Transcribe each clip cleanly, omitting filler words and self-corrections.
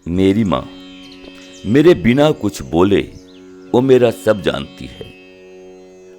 मेरी माँ मेरे बिना कुछ बोले वो मेरा सब जानती है।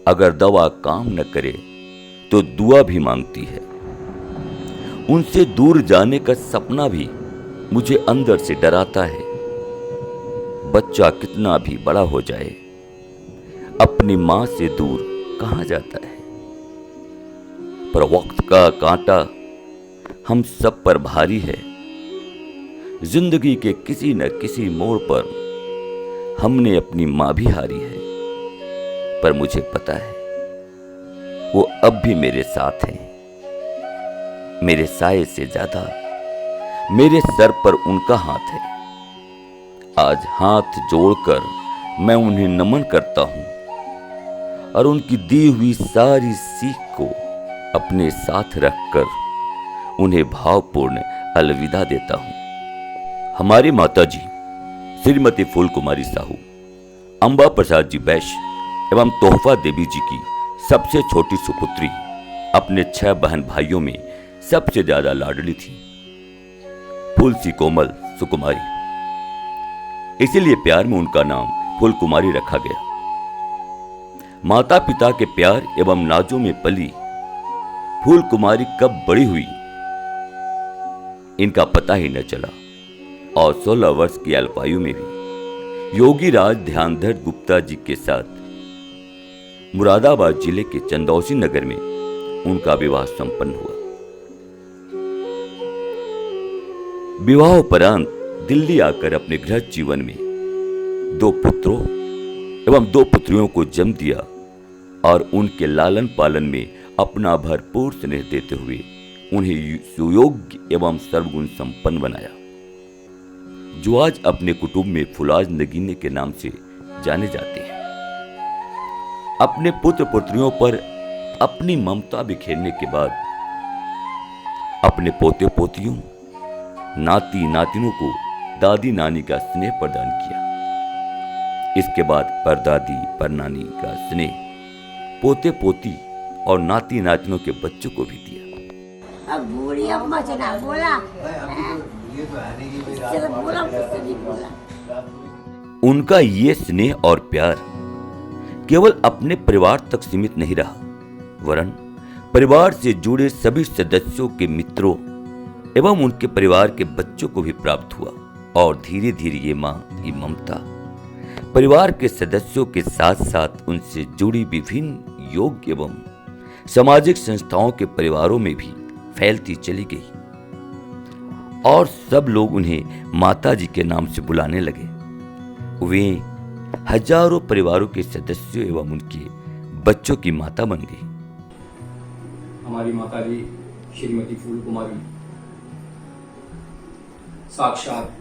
अगर दवा काम न करे तो दुआ भी मांगती है। उनसे दूर जाने का सपना भी मुझे अंदर से डराता है। बच्चा कितना भी बड़ा हो जाए, अपनी माँ से दूर कहाँ जाता है। पर वक्त का कांटा हम सब पर भारी है। जिंदगी के किसी न किसी मोड़ पर हमने अपनी माँ भी हारी है। पर मुझे पता है वो अब भी मेरे साथ हैं। मेरे साये से ज्यादा मेरे सर पर उनका हाथ है। आज हाथ जोड़कर मैं उन्हें नमन करता हूं और उनकी दी हुई सारी सीख को अपने साथ रखकर उन्हें भावपूर्ण अलविदा देता हूं। हमारी माताजी श्रीमती फूल कुमारी साहू, अंबा प्रसाद जी वैश्य एवं तोहफा देवी जी की सबसे छोटी सुपुत्री अपने 6 बहन भाइयों में सबसे ज्यादा लाडली थी। फूल सी कोमल सुकुमारी, इसीलिए प्यार में उनका नाम फूल कुमारी रखा गया। माता पिता के प्यार एवं नाजों में पली फूल कुमारी कब बड़ी हुई इनका पता ही न चला और 16 वर्ष की अल्पायु में भी योगी राज ध्यानधर गुप्ता जी के साथ मुरादाबाद जिले के चंदौसी नगर में उनका विवाह संपन्न हुआ। विवाहोपरांत दिल्ली आकर अपने गृह जीवन में 2 पुत्रों एवं 2 पुत्रियों को जन्म दिया और उनके लालन पालन में अपना भरपूर स्नेह देते हुए उन्हें सुयोग्य एवं सर्वगुण संपन्न बनाया, जो आज अपने कुटुंब में फुलाज नगीने के नाम से जाने जाते हैं। अपने पुत्र पुत्रियों पर अपनी ममता बिखेरने के बाद अपने पोते पोतियों, नाती नातिनों को दादी नानी का स्नेह प्रदान किया। इसके बाद परदादी परनानी का स्नेह पोते पोती और नाती नातिनों के बच्चों को भी दिया। अब बूढ़ी अब मचना बोला, उनका ये स्नेह और प्यार केवल अपने परिवार तक सीमित नहीं रहा, वरन परिवार से जुड़े सभी सदस्यों के मित्रों एवं उनके परिवार के बच्चों को भी प्राप्त हुआ। और धीरे धीरे ये मां की ममता परिवार के सदस्यों के साथ साथ उनसे जुड़ी विभिन्न योग एवं सामाजिक संस्थाओं के परिवारों में भी फैलती चली गई और सब लोग उन्हें माता जी के नाम से बुलाने लगे। वे हजारों परिवारों के सदस्यों एवं उनके बच्चों की माता बन गई। हमारी माता जी श्रीमती फूल कुमारी साक्षात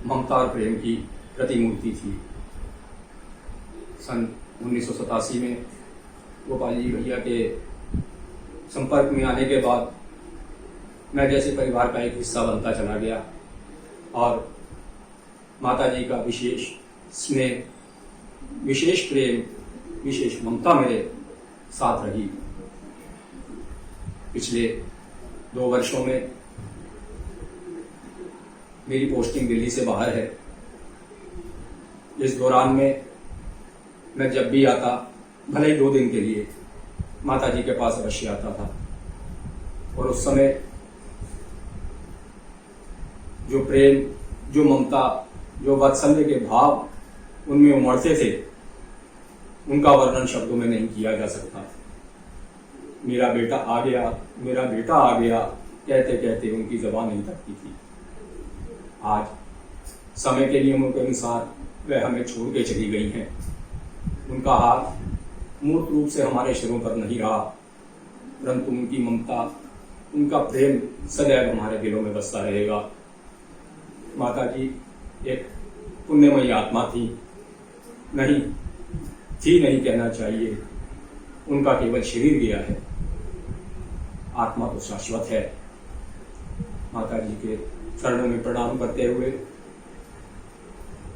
ममता और प्रेम की प्रतिमूर्ति थी। सन 1987 में गोपाल जी भैया के संपर्क में आने के बाद मैं जैसे परिवार का एक हिस्सा बनता चला गया और माता जी का विशेष स्नेह, विशेष प्रेम, विशेष ममता मेरे साथ रही। पिछले 2 वर्षों में मेरी पोस्टिंग दिल्ली से बाहर है। इस दौरान में मैं जब भी आता, भले ही 2 दिन के लिए, माता जी के पास अवश्य आता था और उस समय जो प्रेम, जो ममता, जो वात्सल्य के भाव उनमें उमड़ते थे, उनका वर्णन शब्दों में नहीं किया जा सकता। मेरा बेटा आ गया, मेरा बेटा आ गया कहते कहते उनकी ज़बान नहीं थकती थी। आज समय के नियमों के अनुसार वह हमें छोड़ के चली गई हैं। उनका हाथ मूर्त रूप से हमारे सिरों पर नहीं रहा, परंतु उनकी ममता, उनका प्रेम सदैव हमारे दिलों में बसता रहेगा। माता जी एक पुण्यमयी आत्मा थी, नहीं कहना चाहिए। उनका केवल शरीर गया है, आत्मा तो शाश्वत है। माता जी के चरणों में प्रणाम करते हुए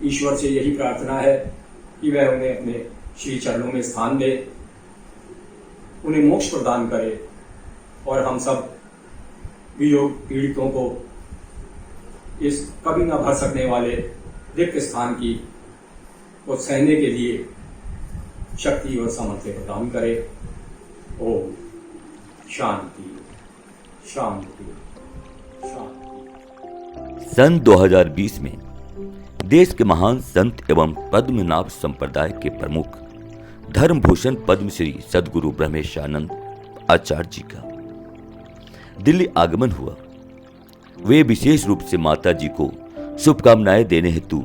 ईश्वर से यही प्रार्थना है कि वह उन्हें अपने श्री चरणों में स्थान दे, उन्हें मोक्ष प्रदान करे और हम सब वियोग पीड़ितों को इस कभी न भर सकने वाले रिक्त स्थान की को सहने के लिए शक्ति और सामर्थ्य प्रदान करे। ओम शांति शांति शांति। सन 2020 में देश के महान संत एवं पद्मनाभ संप्रदाय के प्रमुख धर्मभूषण पद्मश्री सद्गुरु ब्रह्मेशानंद आचार्य जी का दिल्ली आगमन हुआ। वे विशेष रूप से माता जी को शुभकामनाएं देने हेतु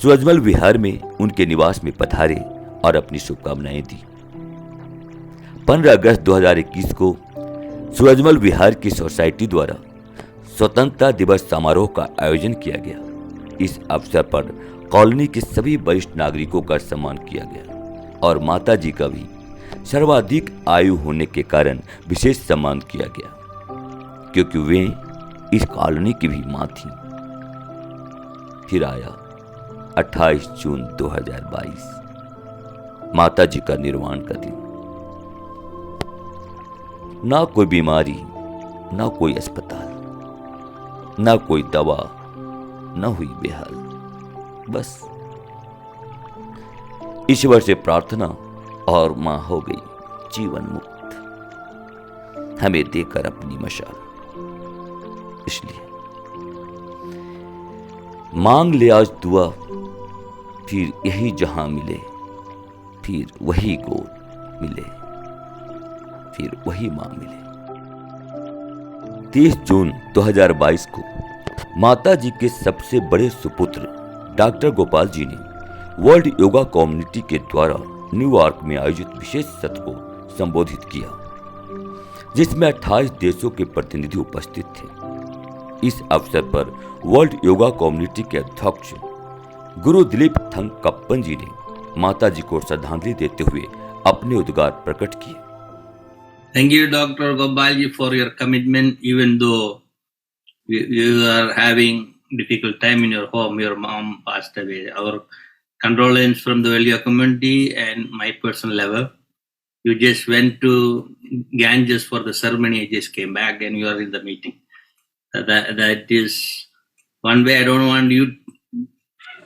सूरजमल विहार में उनके निवास में पधारे और अपनी शुभकामनाएं दी। 15 अगस्त 2021 को सूरजमल विहार की सोसाइटी द्वारा स्वतंत्रता दिवस समारोह का आयोजन किया गया। इस अवसर पर कॉलोनी के सभी वरिष्ठ नागरिकों का सम्मान किया गया और माता जी का भी सर्वाधिक आयु होने के कारण विशेष सम्मान किया गया, क्योंकि वे इस कॉलोनी की भी मां थी। फिर आया 28 जून 2022, माता जी का निर्वाण का दिन। ना कोई बीमारी, ना कोई अस्पताल, ना कोई दवा, न हुई बेहाल। बस ईश्वर से प्रार्थना और मां हो गई जीवन मुक्त, हमें देकर अपनी मशाल। इसलिए मांग ले आज दुआ, फिर यही जहां मिले, फिर वही गोद मिले, फिर वही मां मिले। 30 जून 2022 को माता जी के सबसे बड़े सुपुत्र डॉक्टर गोपाल जी ने वर्ल्ड योगा कम्युनिटी के द्वारा न्यूयॉर्क में आयोजित विशेष सत्र को संबोधित किया, जिसमें 28 देशों के प्रतिनिधि उपस्थित थे। इस अवसर पर वर्ल्ड योगा कम्युनिटी के अध्यक्ष गुरु दिलीप थंगकप्पन जी ने माता जी को श्रद्धांजलि देते हुए अपने उद्गार प्रकट किए। Thank you, Dr. Gopalji, for your commitment, even though you are having difficult time in your home. Your mom passed away. Our condolence from the Velia community and my personal level. You just went to Ganges for the ceremony. I just came back and you are in the meeting. That is one way. I don't want you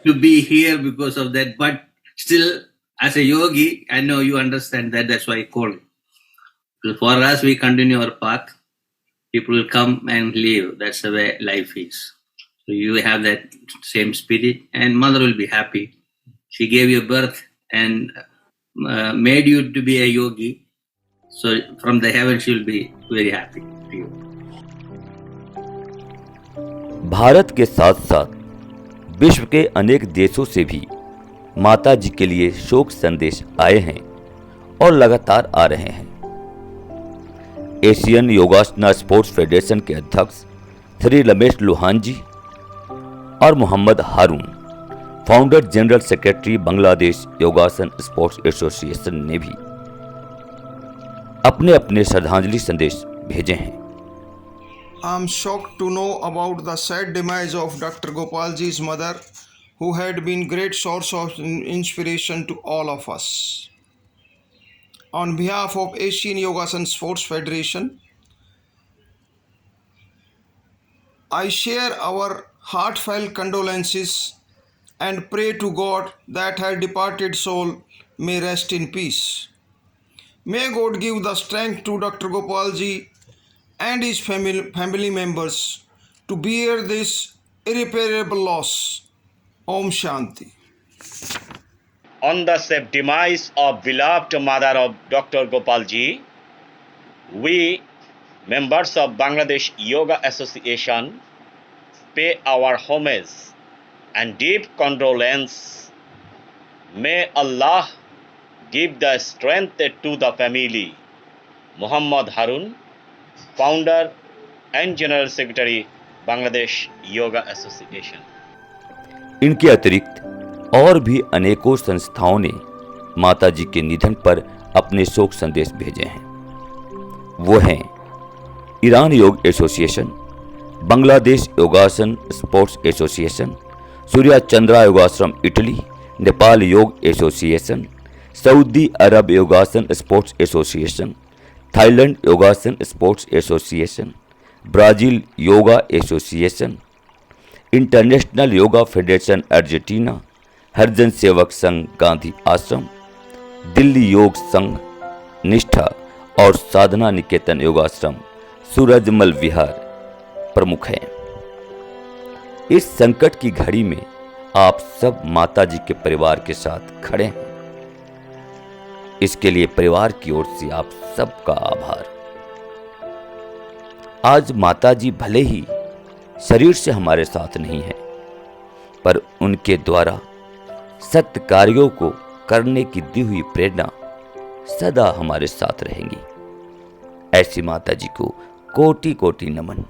to be here because of that, but still, as a yogi, I know you understand that. That's why I called you. For us, we continue our path. People will come and leave. That's the way life is. So you have that same spirit, and mother will be happy. She gave you birth and made you to be a yogi. So from the heaven, she will be very happy to you. Bharat के साथ साथ विश्व के अनेक देशों से भी माता जी के लिए शोक संदेश आए हैं और लगातार आ रहे हैं। एशियन योगासना स्पोर्ट्स फेडरेशन के अध्यक्ष श्री रमेश लोहान जी और मोहम्मद हारून, founder general secretary Bangladesh yogasana sports association ने भी अपने अपने श्रद्धांजलि संदेश भेजे हैं। I am shocked to know about the sad demise of Dr. Gopalji's mother, who had been great source of inspiration to all of us. On behalf of Asian Yogasan Sports Federation, I share our heartfelt condolences and pray to God that her departed soul may rest in peace. May God give the strength to Dr. Gopalji and his family members to bear this irreparable loss. Om Shanti. On the sad demise of beloved mother of Dr. Gopalji, we, members of Bangladesh Yoga Association, pay our homage and deep condolence. May Allah give the strength to the family. Muhammad Harun, founder and General Secretary, Bangladesh Yoga Association. इनके अतिरिक्त और भी अनेकों संस्थाओं ने माता जी के निधन पर अपने शोक संदेश भेजे हैं। वो हैं ईरान योग association, Bangladesh yogasana sports association, Surya Chandra Yogashram Italy, Nepal yoga association, Saudi Arabia yogasana sports association, Thailand yogasana sports association, Brazil yoga association, international yoga federation Argentina, Harijan Sevak Sangh Gandhi आश्रम, दिल्ली योग संघ, निष्ठा और साधना निकेतन योगाश्रम सूरजमल विहार प्रमुख हैं। इस संकट की घड़ी में आप सब माताजी के परिवार के साथ खड़े हैं। इसके लिए परिवार की ओर से आप सबका आभार। आज माताजी भले ही शरीर से हमारे साथ नहीं है, पर उनके द्वारा सत्य कार्यों को करने की दी हुई प्रेरणा सदा हमारे साथ रहेंगी। ऐसी माताजी को कोटि कोटि नमन।